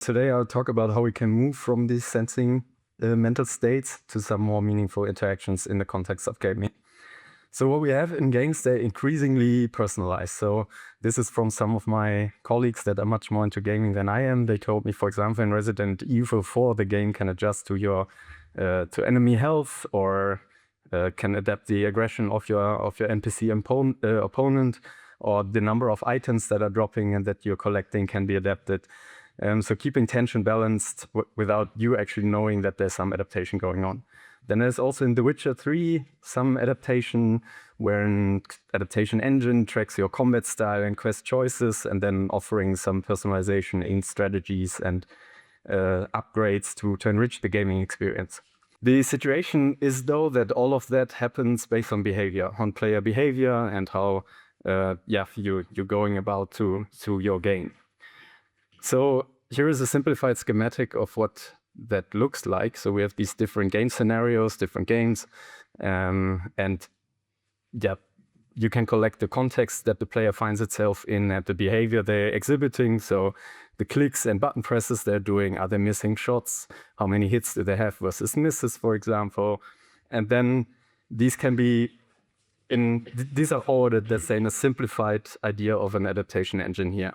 Today I'll talk about how we can move from these sensing mental states to some more meaningful interactions in the context of gaming. So what we have in games, they're increasingly personalized. So this is from some of my colleagues that are much more into gaming than I am. They told me, for example, in Resident Evil 4, the game can adjust to your to enemy health, or can adapt the aggression of your NPC opponent, or the number of items that are dropping and that you're collecting can be adapted. So keeping tension balanced without you actually knowing that there's some adaptation going on. Then there's also in The Witcher 3 some adaptation where an adaptation engine tracks your combat style and quest choices, and then offering some personalization in strategies and upgrades to enrich the gaming experience. The situation is, though, that all of that happens based on behavior, on player behavior, and how you're going about to your game. So here is a simplified schematic of what that looks like. So we have these different game scenarios, different games, and you can collect the context that the player finds itself in and the behavior they're exhibiting. So the clicks and button presses they're doing, are they missing shots? How many hits do they have versus misses, for example? And then these can be these are ordered, let's say, in a simplified idea of an adaptation engine here.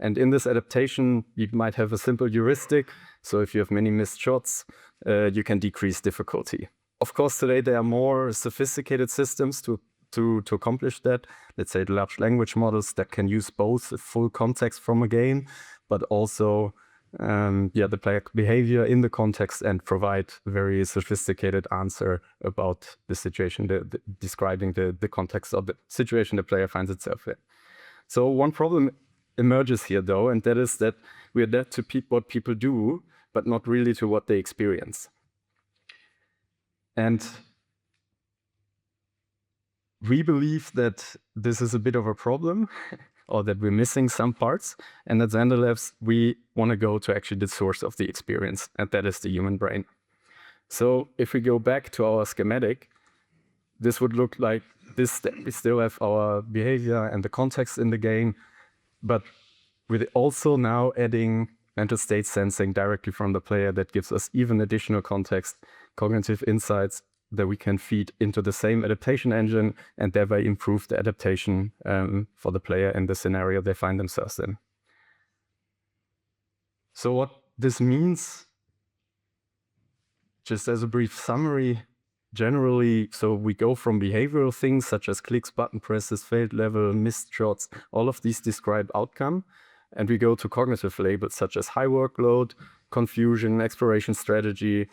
And in this adaptation, you might have a simple heuristic. So if you have many missed shots, you can decrease difficulty. Of course, today there are more sophisticated systems to accomplish that. Let's say the large language models that can use both the full context from a game, but also the player behavior in the context, and provide a very sophisticated answer about the situation, describing the context of the situation the player finds itself in. So one problem emerges here, though, and that is that we adapt to what people do, but not really to what they experience. And we believe that this is a bit of a problem, or that we're missing some parts. And at Zander Labs, we want to go to actually the source of the experience, and that is the human brain. So if we go back to our schematic, this would look like this. We still have our behavior and the context in the game, but we're also now adding mental state sensing directly from the player that gives us even additional context, cognitive insights that we can feed into the same adaptation engine, and thereby improve the adaptation for the player in the scenario they find themselves in. So what this means, just as a brief summary, generally, so we go from behavioral things such as clicks, button presses, failed level, missed shots, all of these describe outcome, and we go to cognitive labels such as high workload, confusion, exploration strategy,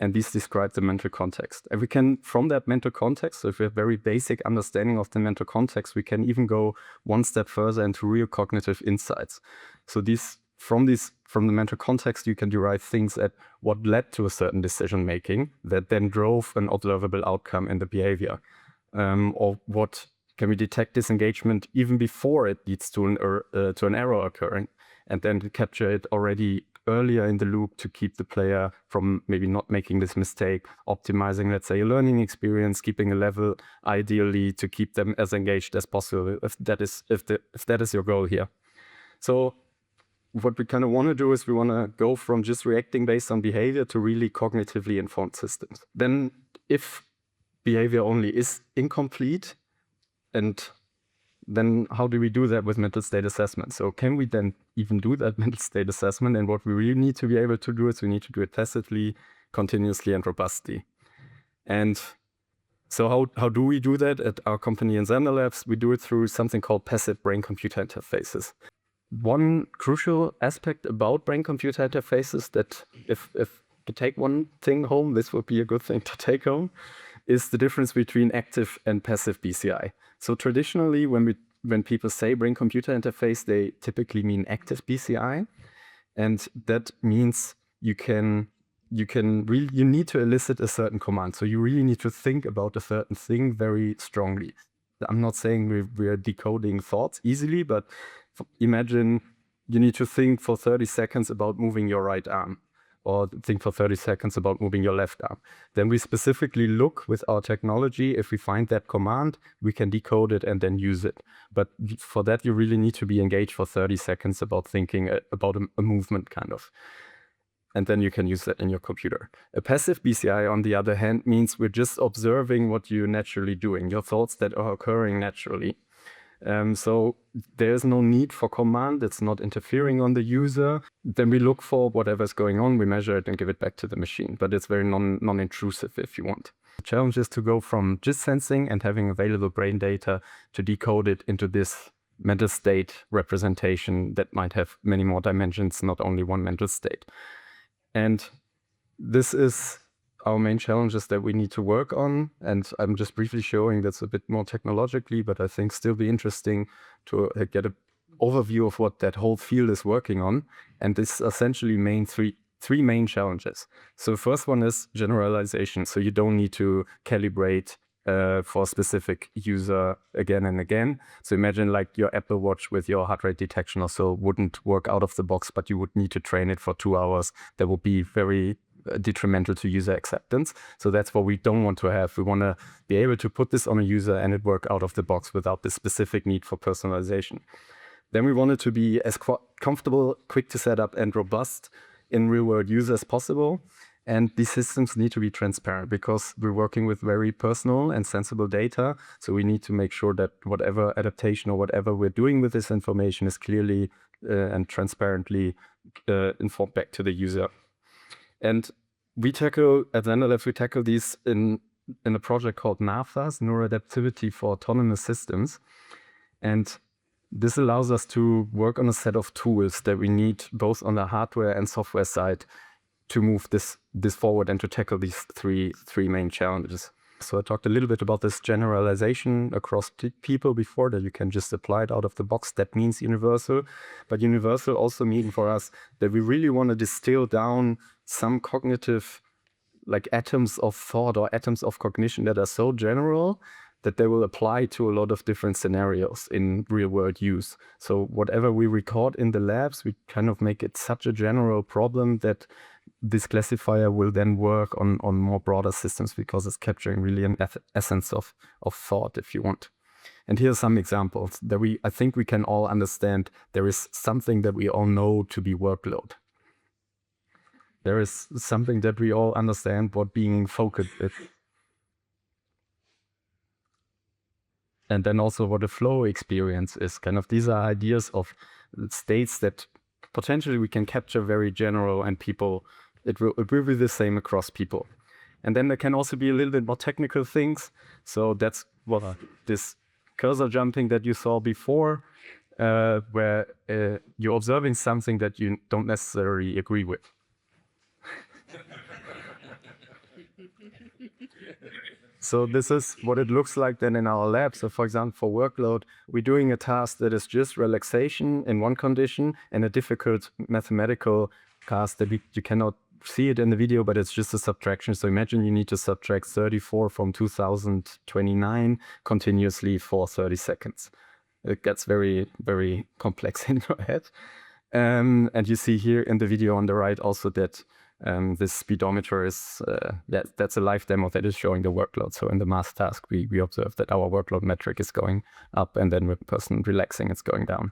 and these describe the mental context. And we can, from that mental context, so if we have very basic understanding of the mental context, we can even go one step further into real cognitive insights. So from the mental context, you can derive things at what led to a certain decision making that then drove an observable outcome in the behavior, or what can we detect disengagement even before it leads to an error occurring, and then capture it already earlier in the loop to keep the player from maybe not making this mistake, optimizing, let's say, a learning experience, keeping a level ideally to keep them as engaged as possible, if that is your goal here. So what we kind of want to do is we want to go from just reacting based on behavior to really cognitively informed systems. Then if behavior only is incomplete, and then how do we do that with mental state assessment? So can we then even do that mental state assessment? And what we really need to be able to do is we need to do it tacitly, continuously, and robustly. And so how do we do that at our company in Zander Labs? We do it through something called passive brain-computer interfaces. One crucial aspect about brain-computer interfaces that if to take one thing home, this would be a good thing to take home, is the difference between active and passive BCI. So traditionally, when people say brain-computer interface, they typically mean active BCI, and that means you need to elicit a certain command. So you really need to think about a certain thing very strongly. I'm not saying we're decoding thoughts easily, but imagine you need to think for 30 seconds about moving your right arm, or think for 30 seconds about moving your left arm. Then we specifically look with our technology. If we find that command, we can decode it and then use it. But for that, you really need to be engaged for 30 seconds about thinking about a movement kind of. And then you can use that in your computer. A passive BCI, on the other hand, means we're just observing what you're naturally doing, your thoughts that are occurring naturally. So there's no need for command. It's not interfering on the user. Then we look for whatever's going on, we measure it and give it back to the machine. But it's very non-intrusive if you want. The challenge is to go from just sensing and having available brain data to decode it into this mental state representation that might have many more dimensions, not only one mental state. And this is our main challenges that we need to work on. And I'm just briefly showing that's a bit more technologically, but I think still be interesting to get an overview of what that whole field is working on. And this essentially three main challenges. So the first one is generalization. So you don't need to calibrate for a specific user again and again. So imagine like your Apple Watch with your heart rate detection or so wouldn't work out of the box, but you would need to train it for 2 hours. That would be very detrimental to user acceptance. So that's what we don't want to have. We want to be able to put this on a user and it work out of the box without the specific need for personalization. Then we want it to be as comfortable, quick to set up, and robust in real-world use as possible. And these systems need to be transparent because we're working with very personal and sensible data. So we need to make sure that whatever adaptation or whatever we're doing with this information is clearly and transparently informed back to the user. And we tackle, at Zander Labs, we tackle these in a project called NAFAS, Neuroadaptivity for Autonomous Systems. And this allows us to work on a set of tools that we need both on the hardware and software side to move this forward and to tackle these three main challenges. So I talked a little bit about this generalization across people before, that you can just apply it out of the box. That means universal. But universal also means for us that we really want to distill down some cognitive, like atoms of thought or atoms of cognition that are so general that they will apply to a lot of different scenarios in real world use. So whatever we record in the labs, we kind of make it such a general problem that this classifier will then work on more broader systems because it's capturing really an essence of thought, if you want. And here are some examples that I think we can all understand. There is something that we all know to be workload. There is something that we all understand what being focused is. And then also what a flow experience is. Kind of these are ideas of states that potentially we can capture very general, and it will be the same across people. And then there can also be a little bit more technical things. So that's what this cursor jumping that you saw before, where you're observing something that you don't necessarily agree with. So this is what it looks like then in our lab. So for example, for workload, we're doing a task that is just relaxation in one condition and a difficult mathematical task that you cannot see it in the video, but it's just a subtraction. So imagine you need to subtract 34 from 2029 continuously for 30 seconds. It gets very, very complex in your head. And you see here in the video on the right also that this speedometer is, that's a live demo that is showing the workload. So in the math task, we observe that our workload metric is going up, and then with the person relaxing, it's going down.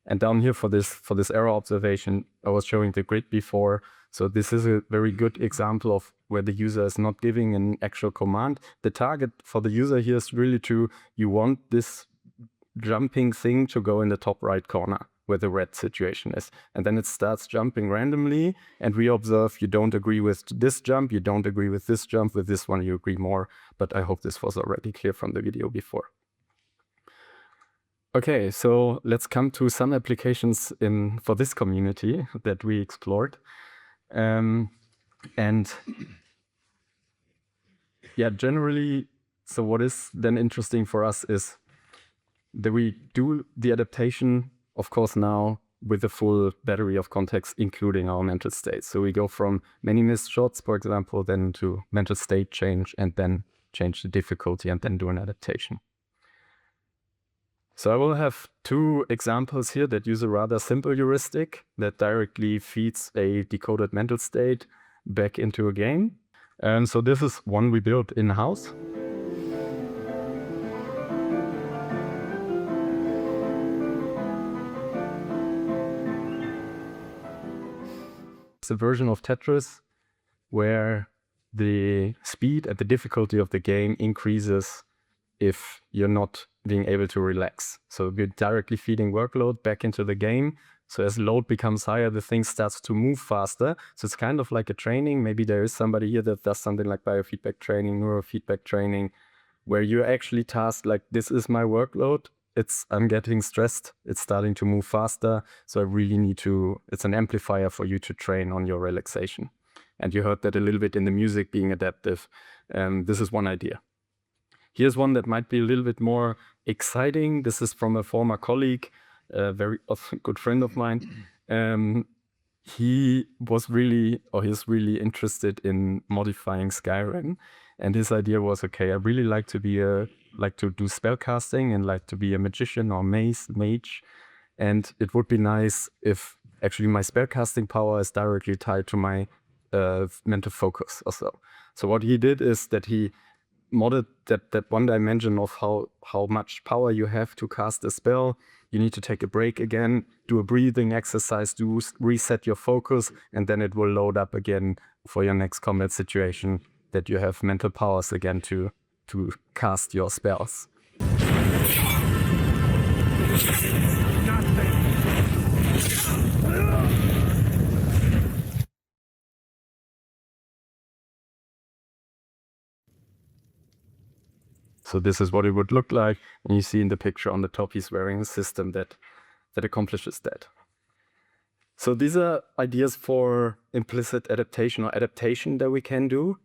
And down here for this error observation, I was showing the grid before. So this is a very good example of where the user is not giving an actual command. The target for the user here is really you want this jumping thing to go in the top right corner where the red situation is. And then it starts jumping randomly, and we observe you don't agree with this jump, you don't agree with this jump, with this one you agree more. But I hope this was already clear from the video before. Okay, so let's come to some applications for this community that we explored. And yeah, generally, so what is then interesting for us is that we do the adaptation, of course, now with the full battery of context, including our mental states. So we go from many missed shots, for example, then to mental state change, and then change the difficulty, and then do an adaptation. So I will have two examples here that use a rather simple heuristic that directly feeds a decoded mental state back into a game. And so this is one we built in-house. It's a version of Tetris where the speed and the difficulty of the game increases if you're not being able to relax. So we're directly feeding workload back into the game. So as load becomes higher, the thing starts to move faster. So it's kind of like a training. Maybe there is somebody here that does something like biofeedback training, neurofeedback training, where you're actually tasked like, this is my workload. I'm getting stressed. It's starting to move faster. So I really need to, it's an amplifier for you to train on your relaxation. And you heard that a little bit in the music being adaptive. This is one idea. Here's one that might be a little bit more exciting. This is from a former colleague, a very good friend of mine. He's really interested in modifying Skyrim. And his idea was, okay, I really like to do spellcasting and like to be a magician or mage. And it would be nice if actually my spellcasting power is directly tied to my mental focus or so. So what he did is that he modeled that one dimension of how much power you have to cast a spell. You need to take a break again, do a breathing exercise, reset your focus, and then it will load up again for your next combat situation that you have mental powers again to cast your spells. So this is what it would look like. And you see in the picture on the top, he's wearing a system that accomplishes that. So these are ideas for implicit adaptation or adaptation that we can do.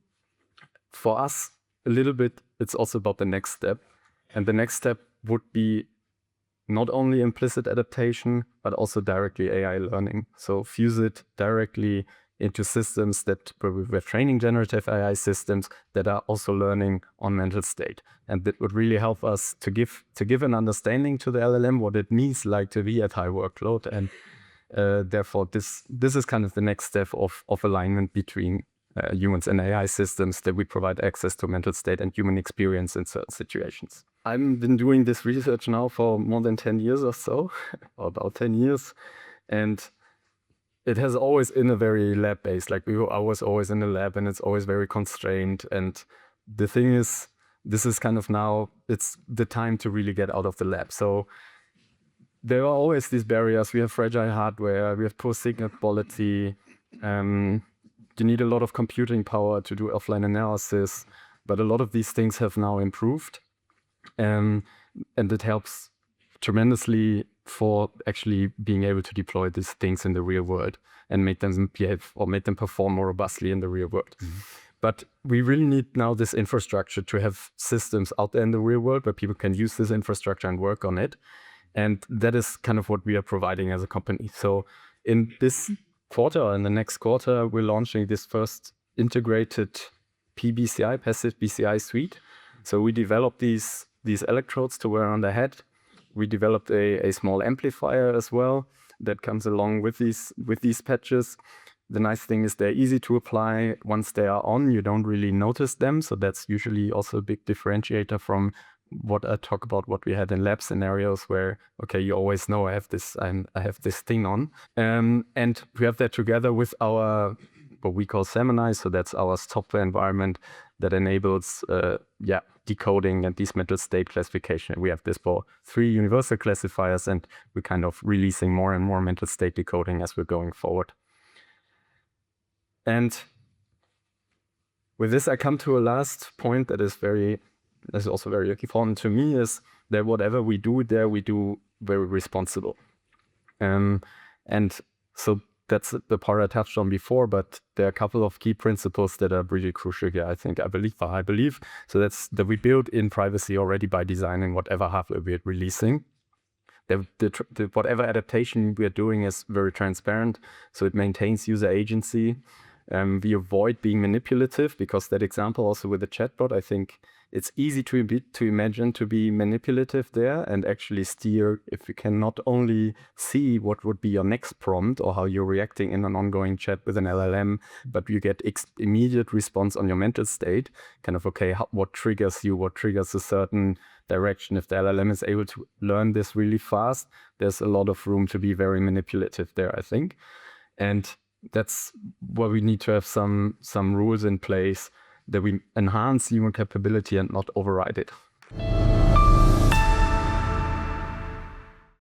For us, a little bit, it's also about the next step. And the next step would be not only implicit adaptation, but also directly AI learning. So fuse it directly into systems where we're training generative AI systems that are also learning on mental state. And that would really help us to give an understanding to the LLM what it means like to be at high workload. And therefore, this is kind of the next step of alignment between humans and AI systems, that we provide access to mental state and human experience in certain situations. I've been doing this research now for more than 10 years or so, or about 10 years. And it has always been a very lab-based, I was always in the lab and it's always very constrained. And the thing is, this is kind of now, it's the time to really get out of the lab. So there are always these barriers. We have fragile hardware, we have poor signal quality. You need a lot of computing power to do offline analysis, but a lot of these things have now improved. And it helps tremendously for actually being able to deploy these things in the real world and make them behave or make them perform more robustly in the real world. Mm-hmm. But we really need now this infrastructure to have systems out there in the real world where people can use this infrastructure and work on it. And that is kind of what we are providing as a company. So in this quarter, in the next quarter, we're launching this first integrated pBCI, passive BCI suite. So we developed these electrodes to wear on the head. We developed a small amplifier as well that comes along with these patches. The nice thing is they're easy to apply. Once they are on, you don't really notice them. So that's usually also a big differentiator from what I talk about, what we had in lab scenarios where, okay, you always know I have this thing on. And we have that together with our, what we call Seminize. So that's our software environment that enables decoding and these mental state classification. We have this for 3 universal classifiers, and we're kind of releasing more and more mental state decoding as we're going forward. And with this, I come to a last point that is also very important to me, is that whatever we do there, we do very responsible. And so that's the part I touched on before, but there are a couple of key principles that are really crucial here, I believe. So that's that we build in privacy already by design in whatever hardware we're releasing. Whatever adaptation we're doing is very transparent, so it maintains user agency. We avoid being manipulative, because that example also with the chatbot, I think it's easy to imagine to be manipulative there and actually steer, if you can not only see what would be your next prompt or how you're reacting in an ongoing chat with an LLM, but you get immediate response on your mental state, kind of, okay, what triggers you, what triggers a certain direction. If the LLM is able to learn this really fast, there's a lot of room to be very manipulative there, I think. And that's where we need to have some rules in place that we enhance human capability and not override it.